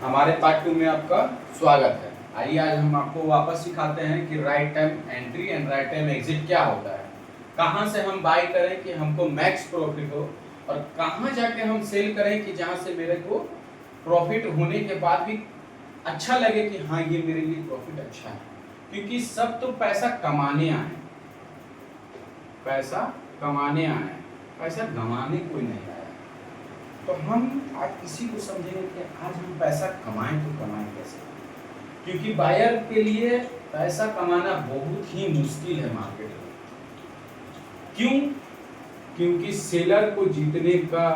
हमारे पार्ट 2 में आपका स्वागत है। आइए आज हम आपको वापस सिखाते हैं कि right time entry and right time exit क्या होता है, कहाँ से हम बाय करें कि हमको मैक्स प्रॉफिट हो और कहाँ जाके हम सेल करें कि जहाँ से मेरे को प्रॉफिट होने के बाद भी अच्छा लगे कि हाँ ये मेरे लिए प्रॉफिट अच्छा है। क्योंकि सब तो पैसा कमाने आए, पैसा कमाने आए, पैसा गंवाने कोई नहीं आया। तो हम आज इसी को समझेंगे कि आज हम पैसा कमाएं तो कमाएं कैसे, क्योंकि बायर के लिए पैसा कमाना बहुत ही मुश्किल है मार्केट में। क्यों? क्योंकि सेलर को जीतने का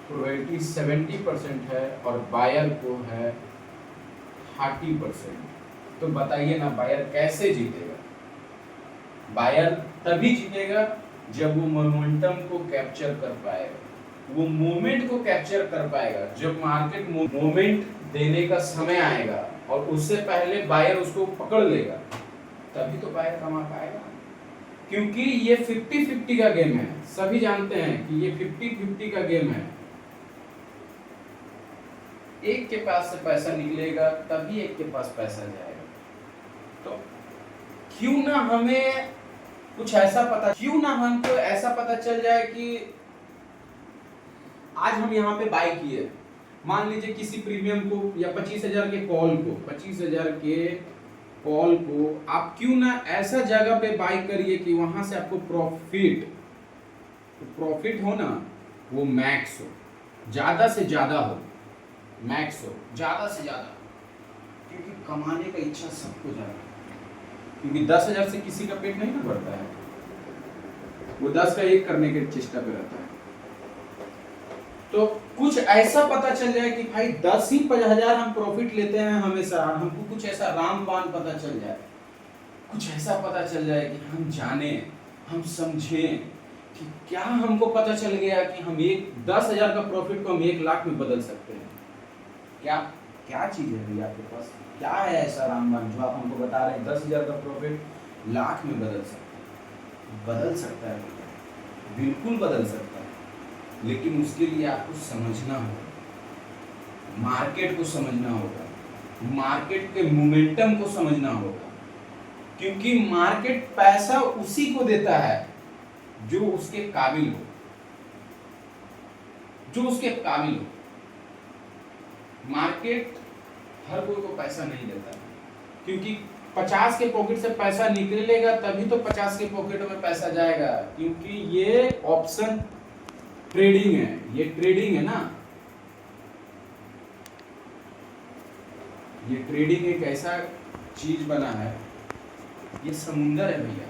प्रोबेबिलिटी 70% है और बायर को है 30%। तो बताइए ना, बायर कैसे जीतेगा? बायर तभी जीतेगा जब वो मोमेंटम को कैप्चर कर पाएगा, वो मोमेंट को कैप्चर कर पाएगा। जब मार्केट मोमेंट देने का समय आएगा और उससे पहले बायर उसको पकड़ लेगा, तभी तो बायर कमा पाएगा। क्योंकि ये 50-50 का गेम है। सभी जानते हैं कि ये 50-50 का गेम है। एक के पास से पैसा निकलेगा तभी एक के पास पैसा जाएगा। तो क्यों ना हमें कुछ ऐसा पता, क्यों ना हमको ऐसा पता चल जाए कि आज हम यहाँ पे बाय किए, मान लीजिए किसी प्रीमियम को या 25,000 के कॉल को, 25,000 के कॉल को आप क्यों ना ऐसा जगह पे बाय करिए कि वहां से आपको प्रॉफिट हो ना, वो मैक्स हो, ज्यादा से ज्यादा हो, मैक्स हो, ज्यादा से ज्यादा। क्योंकि कमाने का इच्छा सबको ज्यादा है। क्योंकि 10,000 से किसी का पेट नहीं ना भरता है, वो 10 का 1 करने के चेष्टा पे रहता है। तो कुछ ऐसा पता चल जाए कि भाई 10 ही 5,000 हम प्रॉफिट लेते हैं हमेशा, हमको कुछ ऐसा रामबाण पता चल जाए, कुछ ऐसा पता चल जाए कि हम जाने, हम समझें कि क्या हमको पता चल गया कि हम 10,000 का प्रॉफिट को हम 1 लाख में बदल सकते हैं। क्या क्या चीज है भैया आपके पास? क्या है ऐसा रामबाण जो आप हमको बता रहे हैं 10,000 का प्रॉफिट लाख में बदल सकते हैं? बदल सकता है भैया, बिल्कुल बदल सकता है, लेकिन उसके लिए आपको समझना होगा, मार्केट को समझना होगा, मार्केट के मोमेंटम को समझना होगा। क्योंकि मार्केट पैसा उसी को देता है जो उसके काबिल हो, जो उसके काबिल हो। मार्केट हर कोई को पैसा नहीं देता, क्योंकि 50 के पॉकेट से पैसा निकलेगा तभी तो 50 के पॉकेट में पैसा जाएगा। क्योंकि ये ऑप्शन ट्रेडिंग है, ये ट्रेडिंग है ना, ये ट्रेडिंग एक ऐसा चीज बना है, ये समुंदर है भैया।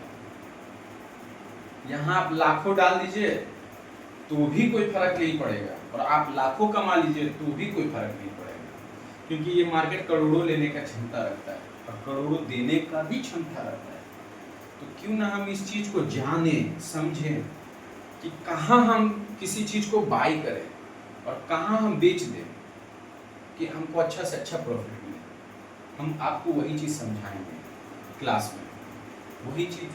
यहाँ आप लाखों डाल दीजिए तो भी कोई फर्क नहीं पड़ेगा, और आप लाखों कमा लीजिए तो भी कोई फर्क नहीं पड़ेगा। क्योंकि ये मार्केट करोड़ों लेने का क्षमता रखता है और करोड़ों देने का भी क्षमता रखता है। तो क्यों ना हम इस चीज को जाने, समझें कि कहाँ हम किसी चीज को बाय करें और कहाँ हम बेच दें कि हमको अच्छा से अच्छा प्रॉफिट मिले। हम आपको वही चीज समझाएंगे क्लास में, वही चीज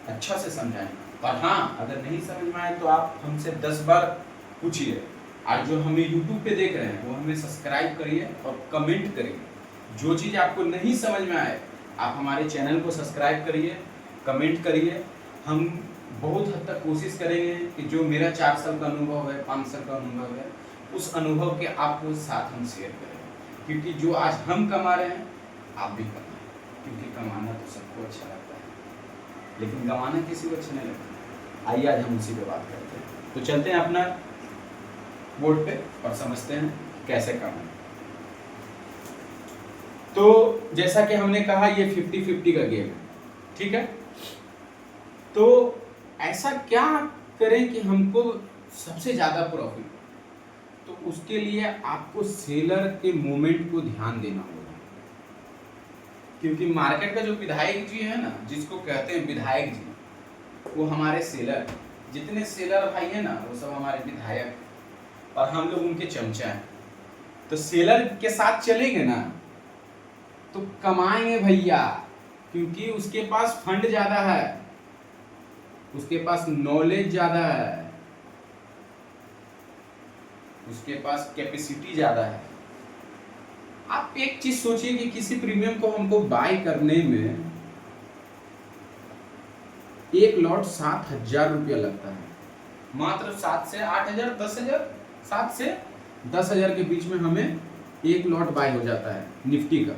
अच्छा से समझाएंगे। और हाँ, अगर नहीं समझ में आए तो आप हमसे 10 बार पूछिए। और जो हमें YouTube पे देख रहे हैं वो हमें सब्सक्राइब करिए और कमेंट करिए। जो चीज़ आपको नहीं समझ में आए आप हमारे चैनल को सब्सक्राइब करिए, कमेंट करिए। हम बहुत हद तक कोशिश करेंगे कि जो मेरा 4 साल का अनुभव है, 5 साल का अनुभव है, उस अनुभव के आपको साथ हम शेयर करें। क्योंकि जो आज हम कमा रहे हैं आप भी कमाएं। क्योंकि कमाना तो सबको अच्छा लगता है, लेकिन गंवाना किसी को अच्छा नहीं लगता। आइए आज हम उसी पे बात करते हैं। तो चलते हैं अपना बोर्ड पे और समझते हैं कैसे कमाएं। तो जैसा कि हमने कहा ये 50-50 का गेम है, ठीक है। तो ऐसा क्या करें कि हमको सबसे ज्यादा प्रॉफिट? तो उसके लिए आपको सेलर के मूवमेंट को ध्यान देना होगा। क्योंकि मार्केट का जो विधायक जी है ना, जिसको कहते हैं विधायक जी, वो हमारे सेलर, जितने सेलर भाई है ना वो सब हमारे विधायक, और हम लोग उनके चमचा हैं। तो सेलर के साथ चलेंगे ना तो कमाएंगे भैया, क्योंकि उसके पास फंड ज्यादा है, उसके पास नॉलेज ज्यादा है, उसके पास कैपेसिटी ज्यादा है। आप एक चीज सोचिए कि किसी प्रीमियम को हमको बाय करने में एक लॉट 7,000 रुपया लगता है, मात्र 7 से 8,000, 10,000, 7 से 10,000 के बीच में हमें एक लॉट बाय हो जाता है निफ्टी का।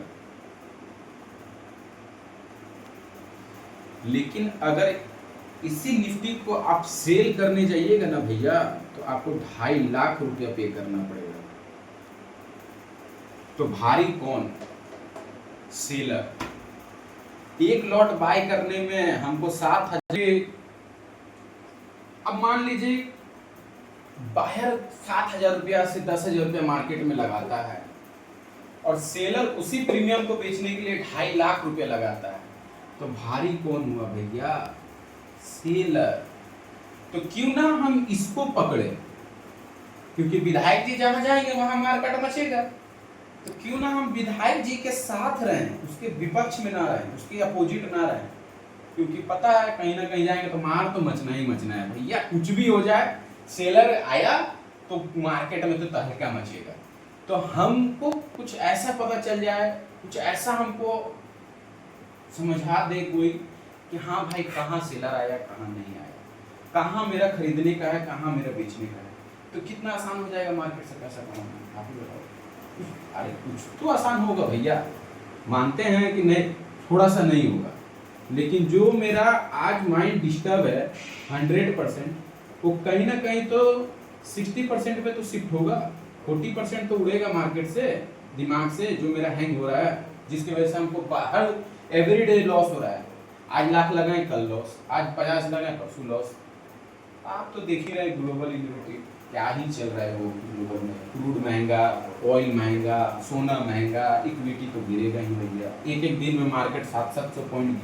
लेकिन अगर इसी निफ्टी को आप सेल करने जाइएगा ना भैया, तो आपको 2.5 लाख रुपया पे करना पड़ेगा। तो भारी कौन? सेलर। एक लॉट बाय करने में हमको 7,000, अब मान लीजिए बाहर 7,000 रुपया से 10,000 रुपया मार्केट में लगाता है और सेलर उसी प्रीमियम को बेचने के लिए 2.5 लाख रुपया लगाता है, तो भारी कौन हुआ भैया? सेलर। तो क्यों ना हम इसको पकड़े, क्योंकि विधायक जी जहां जाएंगे वहां मार्केट मचेगा, तो क्यों ना हम विधायक जी के साथ रहें, उसके विपक्ष में ना रहें, उसके अपोजिट ना रहें, क्योंकि पता है कहीं ना कहीं जाएंगे तो मार तो मचना ही मचना है भैया। कुछ भी हो जाए, सेलर आया तो मार्केट में तो तहलका मचेगा। तो हमको कुछ ऐसा पता चल जाए, कुछ ऐसा हमको समझा दे कोई कि हाँ भाई कहाँ सेलर आया, कहाँ नहीं आया, कहाँ मेरा खरीदने का है, कहाँ मेरा बेचने का है, तो कितना आसान हो जाएगा मार्केट से पैसा कमाना। आप ही बताओ। अरे कुछ तो आसान होगा भैया, मानते हैं कि नहीं, थोड़ा सा नहीं होगा, लेकिन जो मेरा आज माइंड डिस्टर्ब है 100%, वो कहीं ना कहीं तो 60% पे तो शिफ्ट होगा, 40% तो उड़ेगा मार्केट से, दिमाग से, जो मेरा हैंग हो रहा है, जिसकी वजह से हमको हर एवरीडे लॉस हो रहा है। आज लाख लगाए कल लॉस, आज 50 लगाए परसों लॉस। आप तो देख ही रहे ग्लोबल इन्वेस्टमेंट क्या ही चल रहा है वो ग्लोबल में, क्रूड महंगा, ऑयल महंगा, सोना महंगा, इक्विटी तो गिरेगा ही भैया। एक एक दिन में मार्केट 700-700 पॉइंट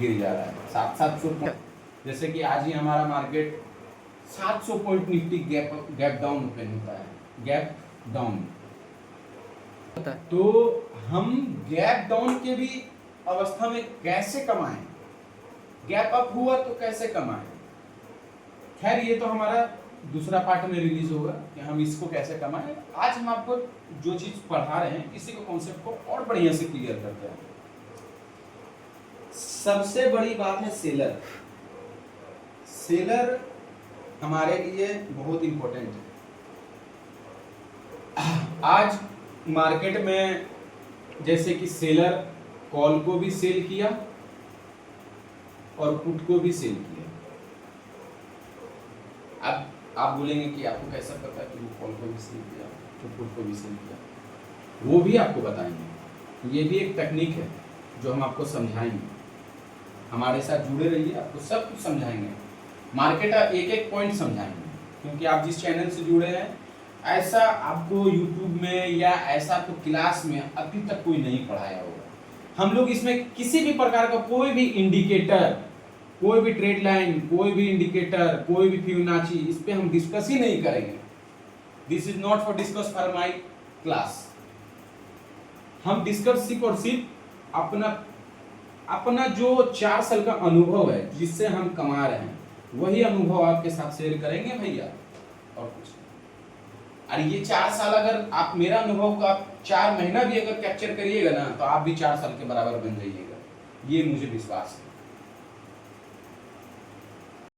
गिर जा रहा है, 700-700 पॉइंट। जैसे कि आज ही हमारा market 700 point Nifty gap down open होता है, गैप डाउन। तो हम गैप डाउन के भी अवस्था में कैसे कमाएं, गैप अप हुआ तो कैसे कमाएं। खैर ये तो हमारा दूसरा पार्ट में रिलीज होगा कि हम इसको कैसे कमाएं। आज हम आपको जो चीज पढ़ा रहे हैं इसी को कॉन्सेप्ट को और बढ़िया से क्लियर करते हैं। सबसे बड़ी बात है सेलर। सेलर हमारे लिए बहुत इंपॉर्टेंट है। आज मार्केट में जैसे कि सेलर कॉल को भी सेल किया और पुट को भी सेल किया। अब आप बोलेंगे कि आपको कैसा पता कि वो कॉल को भी सेल किया, तो पुट को भी सेल किया, वो भी आपको बताएंगे। ये भी एक टेक्निक है जो हम आपको समझाएंगे। हमारे साथ जुड़े रहिए, आपको सब कुछ समझाएंगे, मार्केट का एक एक पॉइंट समझाएंगे। क्योंकि आप जिस चैनल से जुड़े हैं, ऐसा आपको यूट्यूब में या ऐसा आपको क्लास में अभी तक कोई नहीं पढ़ाया होगा। हम लोग इसमें किसी भी प्रकार का कोई भी इंडिकेटर, कोई भी ट्रेड लाइन, कोई भी इंडिकेटर, कोई भी फिबोनाची, इस पे हम डिस्कस ही नहीं करेंगे। This is not for discuss for my class. हम डिस्कस सिर्फ और सिर्फ अपना जो 4 साल का अनुभव है, जिससे हम कमा रहे हैं, वही अनुभव आपके साथ शेयर करेंगे भैया, और कुछ नहीं। और ये 4 साल अगर आप मेरा अनुभव का 4 महीना भी अगर कैप्चर करिएगा ना, तो आप भी 4 साल के बराबर बन जाइएगा, ये मुझे विश्वास है।